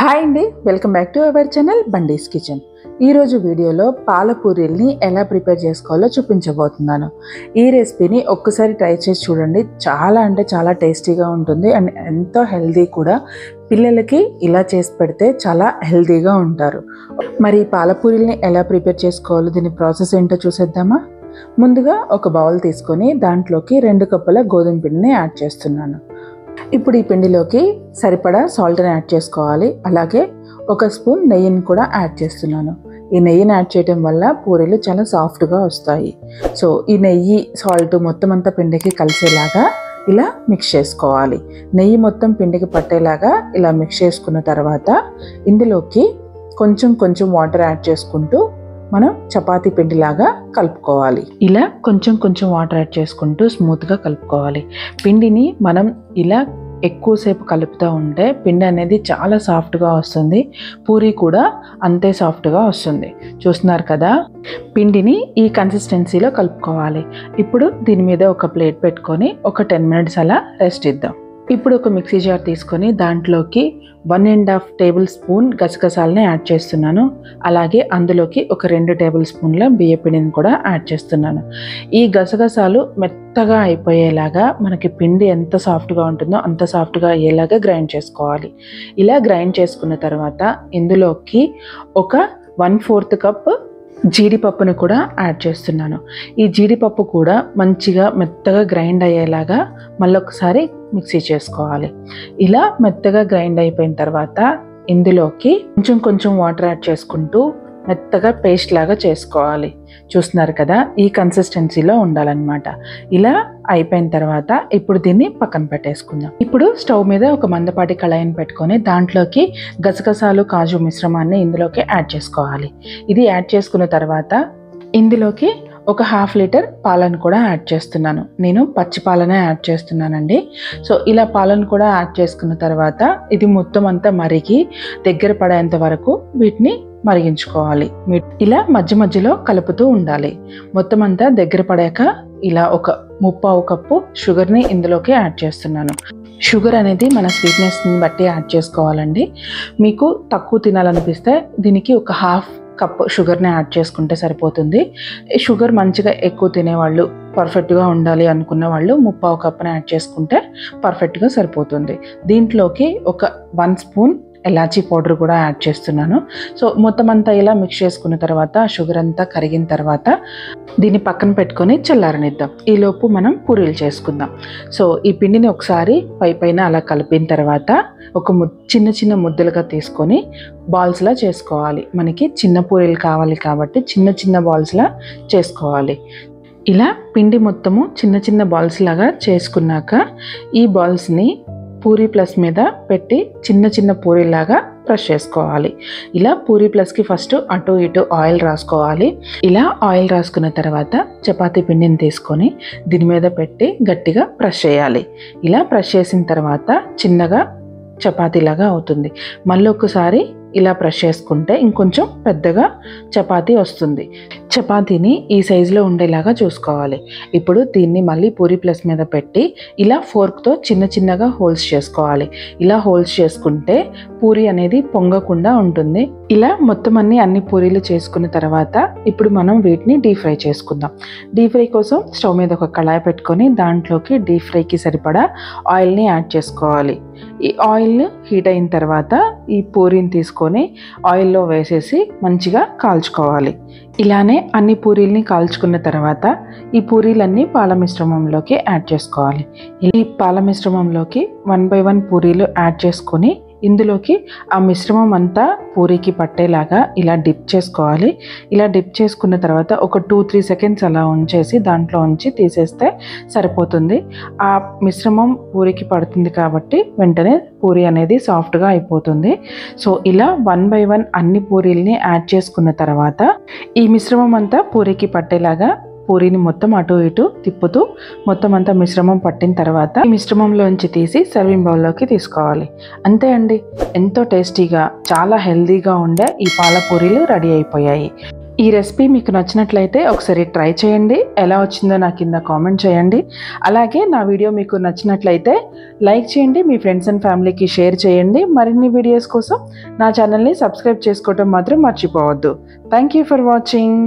Hi అండి, welcome back to our channel బండీస్ kitchen. ఈరోజు వీడియోలో పాల పూరీల్ని ఎలా ప్రిపేర్ చేసుకోవాలో చూపించబోతున్నాను. ఈ రెసిపీని ఒక్కసారి ట్రై చేసి చూడండి. చాలా అంటే చాలా టేస్టీగా ఉంటుంది అండ్ ఎంతో హెల్తీ కూడా. పిల్లలకి ఇలా చేసి పెడితే చాలా హెల్తీగా ఉంటారు. మరి పాల పూరీల్ని ఎలా ప్రిపేర్ చేసుకోవాలో దీని ప్రాసెస్ ఏంటో చూసేద్దామా. ముందుగా ఒక బౌల్ తీసుకొని దాంట్లోకి 2 కప్పుల గోధుమ పిండిని యాడ్ చేస్తున్నాను. ఇప్పుడు ఈ పిండిలోకి సరిపడా సాల్ట్ని యాడ్ చేసుకోవాలి. అలాగే 1 స్పూన్ నెయ్యిని కూడా యాడ్ చేస్తున్నాను. ఈ నెయ్యిని యాడ్ చేయడం వల్ల పూరీలు చాలా సాఫ్ట్గా వస్తాయి. సో ఈ నెయ్యి సాల్ట్ మొత్తం అంతా పిండికి కలిసేలాగా ఇలా మిక్స్ చేసుకోవాలి. నెయ్యి మొత్తం పిండికి పట్టేలాగా ఇలా మిక్స్ చేసుకున్న తర్వాత ఇందులోకి కొంచెం కొంచెం వాటర్ యాడ్ చేసుకుంటూ మనం చపాతీ పిండిలాగా కలుపుకోవాలి. ఇలా కొంచెం కొంచెం వాటర్ యాడ్ చేసుకుంటూ స్మూత్గా కలుపుకోవాలి. పిండిని మనం ఇలా ఎక్కువసేపు కలుపుతూ ఉంటే పిండి అనేది చాలా సాఫ్ట్గా వస్తుంది. పూరీ కూడా అంతే సాఫ్ట్గా వస్తుంది. చూస్తున్నారు కదా, పిండిని ఈ కన్సిస్టెన్సీలో కలుపుకోవాలి. ఇప్పుడు దీని మీద ఒక ప్లేట్ పెట్టుకొని ఒక 10 మినిట్స్ అలా రెస్ట్ ఇద్దాం. ఇప్పుడు ఒక మిక్సీ జార్ తీసుకొని దాంట్లోకి 1.5 టేబుల్ స్పూన్ గసగసాలని యాడ్ చేస్తున్నాను. అలాగే అందులోకి ఒక 2 టేబుల్ స్పూన్ల బియ్యపిండిని కూడా యాడ్ చేస్తున్నాను. ఈ గసగసాలు మెత్తగా అయిపోయేలాగా మనకి పిండి ఎంత సాఫ్ట్గా ఉంటుందో అంత సాఫ్ట్గా అయ్యేలాగా గ్రైండ్ చేసుకోవాలి. ఇలా గ్రైండ్ చేసుకున్న తర్వాత ఇందులోకి ఒక 1/4 కప్ జీడిపప్పును కూడా యాడ్ చేస్తున్నాను. ఈ జీడిపప్పు కూడా మంచిగా మెత్తగా గ్రైండ్ అయ్యేలాగా మళ్ళొకసారి మిక్సీ చేసుకోవాలి. ఇలా మెత్తగా గ్రైండ్ అయిపోయిన తర్వాత ఇందులోకి కొంచెం కొంచెం వాటర్ యాడ్ చేసుకుంటూ మెత్తగా పేస్ట్ లాగా చేసుకోవాలి. చూస్తున్నారు కదా, ఈ కన్సిస్టెన్సీలో ఉండాలన్నమాట. ఇలా అయిపోయిన తర్వాత ఇప్పుడు దీన్ని పక్కన పెట్టేసుకుందాం. ఇప్పుడు స్టవ్ మీద ఒక మందపాటి కళాయిని పెట్టుకొని దాంట్లోకి గసగసాలు కాజు మిశ్రమాన్ని ఇందులోకి యాడ్ చేసుకోవాలి. ఇది యాడ్ చేసుకున్న తర్వాత ఇందులోకి ఒక 1/2 లీటర్ పాలను కూడా యాడ్ చేస్తున్నాను. నేను పచ్చి పాలనే యాడ్ చేస్తున్నానండి. సో ఇలా పాలను కూడా యాడ్ చేసుకున్న తర్వాత ఇది మొత్తం అంతా మరిగి దగ్గర పడేంత వరకు వీటిని మరిగించుకోవాలి. ఇలా మధ్య మధ్యలో కలుపుతూ ఉండాలి. మొత్తం అంతా దగ్గర పడాక ఇలా ఒక 3/4 కప్పు షుగర్ని ఇందులోకి యాడ్ చేస్తున్నాను. షుగర్ అనేది మన స్వీట్నెస్ని బట్టి యాడ్ చేసుకోవాలండి. మీకు తక్కువ తినాలనిపిస్తే దీనికి ఒక 1/2 కప్ షుగర్ని యాడ్ చేసుకుంటే సరిపోతుంది. షుగర్ మంచిగా ఎక్కువ తినేవాళ్ళు, పర్ఫెక్ట్గా ఉండాలి అనుకున్న వాళ్ళు 3/4 కప్ని యాడ్ చేసుకుంటే పర్ఫెక్ట్గా సరిపోతుంది. దీంట్లోకి ఒక 1 స్పూన్ ఎలాచీ పౌడర్ కూడా యాడ్ చేస్తున్నాను. సో మొత్తం అంతా ఇలా మిక్స్ చేసుకున్న తర్వాత షుగర్ అంతా కరిగిన తర్వాత దీన్ని పక్కన పెట్టుకొని చల్లారనిద్దాం. ఈలోపు మనం పూరీలు చేసుకుందాం. సో ఈ పిండిని ఒకసారి పైన అలా కలిపిన తర్వాత ఒక చిన్న చిన్న ముద్దలుగా తీసుకొని బాల్స్లా చేసుకోవాలి. మనకి చిన్న పూరీలు కావాలి కాబట్టి చిన్న చిన్న బాల్స్లా చేసుకోవాలి. ఇలా పిండి మొత్తము చిన్న చిన్న బాల్స్ లాగా చేసుకున్నాక ఈ బాల్స్ని పూరీ ప్లస్ మీద పెట్టి చిన్న చిన్న పూరీలాగా ప్రెస్ చేసుకోవాలి. ఇలా పూరీ ప్లస్కి ఫస్ట్ అటు ఇటు ఆయిల్ రాసుకోవాలి. ఇలా ఆయిల్ రాసుకున్న తర్వాత చపాతీ పిండిని తీసుకొని దీని మీద పెట్టి గట్టిగా ప్రెస్ చేయాలి. ఇలా ప్రెస్ చేసిన తర్వాత చిన్నగా చపాతీలాగా అవుతుంది. మళ్ళీ ఒకసారి ఇలా ప్రెస్ చేసుకుంటే ఇంకొంచెం పెద్దగా చపాతీ వస్తుంది. చపాతీని ఈ సైజులో ఉండేలాగా చూసుకోవాలి. ఇప్పుడు దీన్ని మళ్ళీ పూరీ ప్లస్ మీద పెట్టి ఇలా ఫోర్క్తో చిన్న చిన్నగా హోల్స్ చేసుకోవాలి. ఇలా హోల్స్ చేసుకుంటే పూరీ అనేది పొంగకుండా ఉంటుంది. ఇలా మొత్తం అన్ని పూరీలు చేసుకున్న తర్వాత ఇప్పుడు మనం వీటిని డీప్ ఫ్రై చేసుకుందాం. డీప్ ఫ్రై కోసం స్టవ్ మీద ఒక కళాయి పెట్టుకొని దాంట్లోకి డీప్ ఫ్రైకి సరిపడా ఆయిల్ని యాడ్ చేసుకోవాలి. ఈ ఆయిల్ హీట్ అయిన తర్వాత ఈ పూరీని తీసుకొని ఆయిల్లో వేసేసి మంచిగా కాల్చుకోవాలి. ఇలానే అన్ని పూరీల్ని కాల్చుకున్న తర్వాత ఈ పూరీలన్నీ పాల మిశ్రమంలోకి యాడ్ చేసుకోవాలి. ఈ పాల మిశ్రమంలోకి 1 by 1 పూరీలు యాడ్ చేసుకొని ఇందులోకి ఆ మిశ్రమం అంతా పూరీకి పట్టేలాగా ఇలా డిప్ చేసుకోవాలి. ఇలా డిప్ చేసుకున్న తర్వాత ఒక 2-3 సెకండ్స్ అలా ఉంచేసి దాంట్లో ఉంచి తీసేస్తే సరిపోతుంది. ఆ మిశ్రమం పూరీకి పడుతుంది కాబట్టి వెంటనే పూరీ అనేది సాఫ్ట్గా అయిపోతుంది. సో ఇలా 1 by 1 అన్ని పూరీల్ని యాడ్ చేసుకున్న తర్వాత ఈ మిశ్రమం అంతా పూరీకి పట్టేలాగా పూరీని మొత్తం అటు ఇటు తిప్పుతూ మొత్తం అంతా మిశ్రమం పట్టిన తర్వాత ఈ మిశ్రమంలోంచి తీసి సర్వింగ్ బౌల్లోకి తీసుకోవాలి. అంతే అండి, ఎంతో టేస్టీగా చాలా హెల్తీగా ఉండే ఈ పాల పూరీలు రెడీ అయిపోయాయి. ఈ రెసిపీ మీకు నచ్చినట్లయితే ఒకసారి ట్రై చేయండి. ఎలా వచ్చిందో నా కింద కామెంట్ చేయండి. అలాగే నా వీడియో మీకు నచ్చినట్లయితే లైక్ చేయండి, మీ ఫ్రెండ్స్ అండ్ ఫ్యామిలీకి షేర్ చేయండి. మరిన్ని వీడియోస్ కోసం నా ఛానల్ని సబ్స్క్రైబ్ చేసుకోవడం మాత్రం మర్చిపోవద్దు. Thank you for watching.